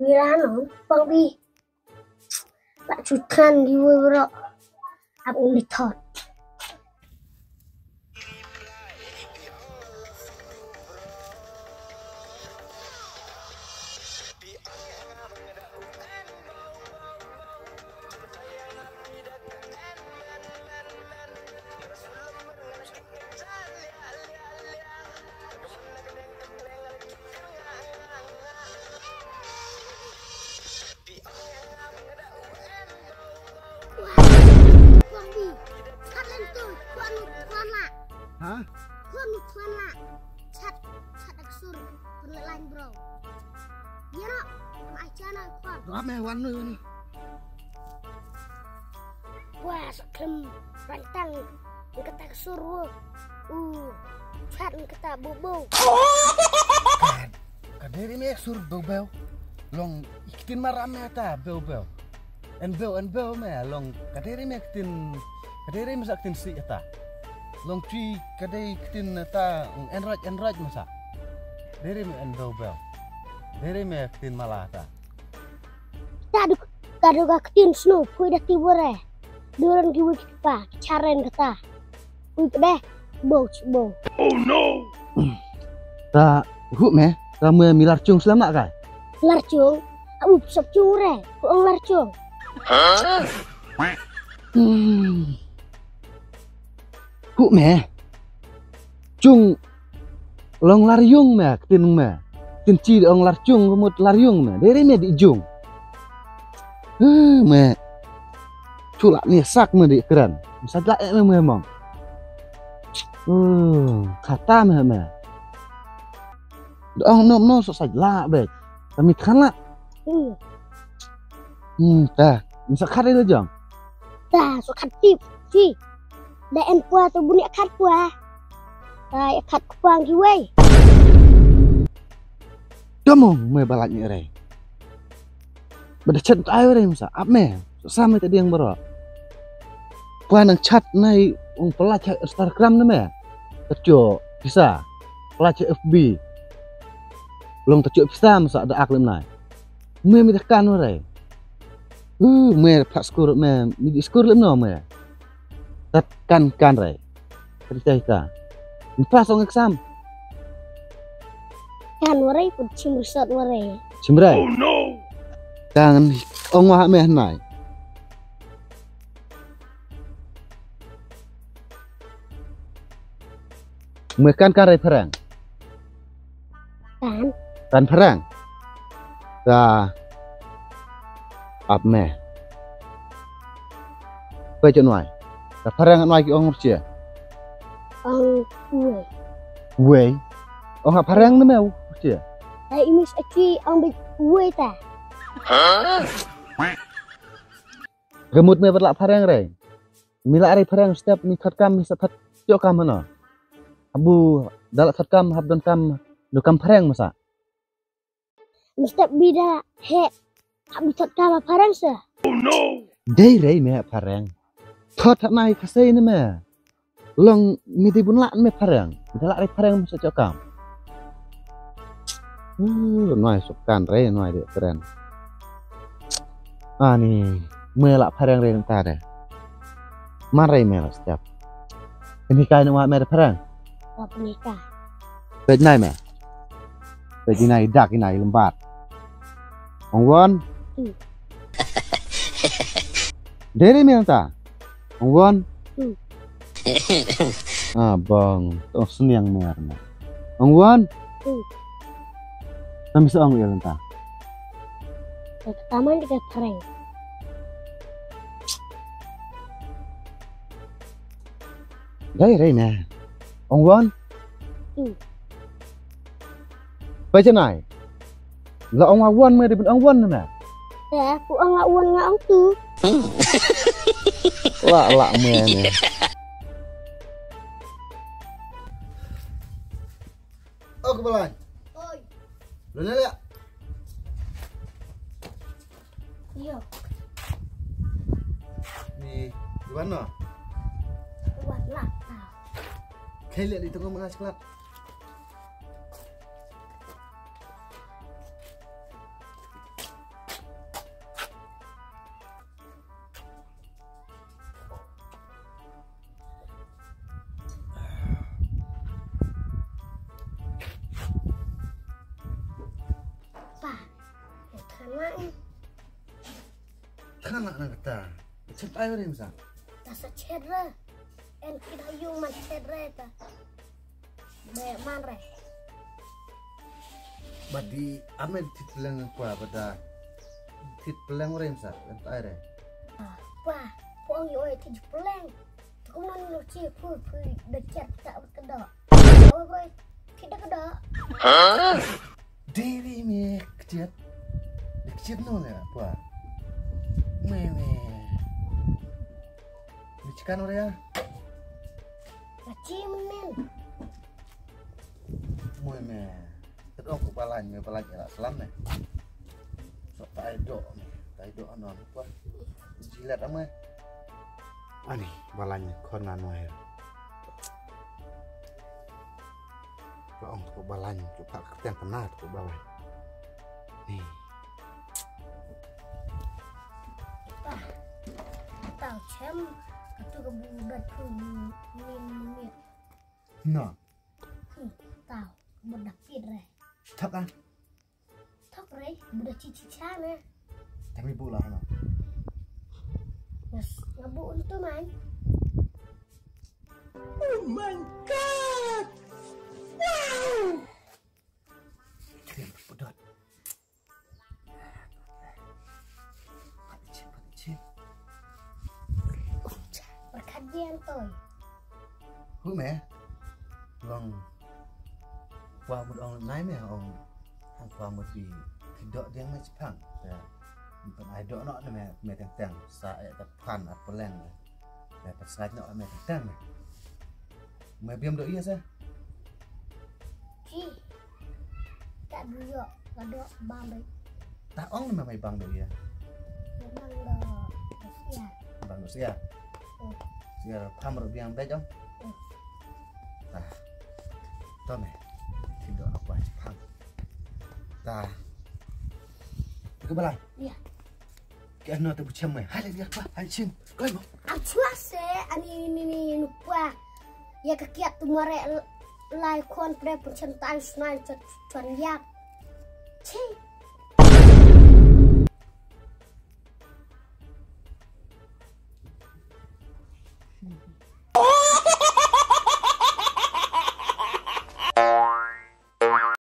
Wirano, Bang Bi. Tak cutan di bro. Aku ditot. Hah? Tuan lah. Chat aksur penelain bro. Iya nak, macana kuan. Ramai warna ni. Wah, saklem rantang kata aksur. Chat kata bobo. Kaderi me sur bau. Long ikitin marame ta bau. En bau me long kaderi me ikitin kaderi me sakitin si ta. Long tree kadai kitin ta enraj masa. Dere me bau. Dere me kitin malah ta. Kadu kakitin snow kui dah tibore. Duran kiwi kita caren kata. Kui kedeh bau. Oh no. Ta hu me ta me milar chung selamat kai. Lar chung, abu sop cure. Ku lar chung. Hu me chung long laryung me kitin me. Tin chi ong lar chung kumut laryung me. Dere me di jung. Me culak ni sak me di keran. Sajak me memang. Kata me. Dong no sok sajak bet. Kami kan lah. Tah, bisa kat itu jong. Tah, sok kat tip si. Daen pua tu bunyi kat pua. Tah, kat kupang kiwei. Kamu me balaknya re. Bada chat ayo re masa. Ap me. Sama tadi yang bero. Puan yang chat nai pelajar Instagram na me. Terjo bisa. Pelajar FB. Long terjo bisa masa ada aklim nai. Me tekan re. Me pak skur me midi skur lem no me. Tekan re. Cerita. Pas ong exam. Kan warai pun cimrusat warai. Cimrai. Oh no. Kangen ong wah me nai. Mekan kare perang. Kan perang. Ta ap me. Baca nuai. Ta perang nuai ki ong urcia. Ong Wei. Ong ap perang na me urcia. Ai imis aki ong wei ta. Gemut me berlak perang re. Mila ari perang setiap nikat kam bisa tat jo kam mana. Abu dalak tat kam habdan kam do kam perang masa. Mesti bida he. Habitat kama parang sa. Oh no. Dei re me perang. Thot nai kasai ni me. Long midi bun lak me perang. Dalak re perang masa jo kam. Noi sukan re noi de keren. Ni me lak perang re ntar deh. Marai me setiap. Ini kai nak me perang. Tak nikah. Bej nai me. Bej nai dak nai lembat. Ong won. Dere me ta. Ong won. Bang, tos seniang mer. Ong won. Kami seong ya lenta. Pertama dia perang. Dere me. Ong won. Baca nai. La ong won me di ong won me. Ya, aku ngak won ngak ong tu. Lak me ni. Oh kebalan. Oi. Luna lihat. Iya. Ni di mana? Buat lah. Kayak lihat di tengah mengas kelat. Ngang. Kan nak kata. Cet ai ore masa. Tasa cedra. En kita yung man cedra ta. Be man re. Badi ame tit pelang apa pada tit pelang ore masa. Cet ai re. Wah, puang yo ti peleng. Kau mana lu cie pu dekat tak berkedak. Kau kau tidak kedak. Dewi me kecil. Kecil nol ya apa? Meme. Bicikan ore ya. Kecil men. Meme. Terus aku balanya lah selam nih. Sok tai do anon apa? Jilat ama. Ani balanya kon nganu air. Kau tu balanya cukup keten penat tu balanya. Nih. Tahu cem itu kebudak tu min. No. Tahu budak pire. Thắc à? Thok re budak cici sana. Tapi bola no. Yes, ngabu itu man. Oh my god. Wow. Keren pedot. Cip. Perkajian toy. Hú mẹ. Vâng. Qua một ông nãy mẹ ông qua một vì thì đỡ tiếng mấy phẳng. Còn ai đỡ nọ mẹ mẹ teng sa tập phan at peleng. Mẹ pas sai nọ mẹ teng. Mẹ biam đỡ iya sa. Ji. Tak dulu, ada bang baik. Ta ong mẹ mày bằng đỡ iya. Memang dah siap. Bằng đỡ sia. Sia tham rồi biam đấy không? Ta. To mẹ. Thì đỡ nó quay phẳng. Ta. Cái balai. Iya. Cái anh nói tôi chăm mày, hai lần đi qua, hai chim, coi mà. Ang cuase ani lupa. Ya kekiat tu mare lai kon pre percintaan sunai cuan yak. Ci.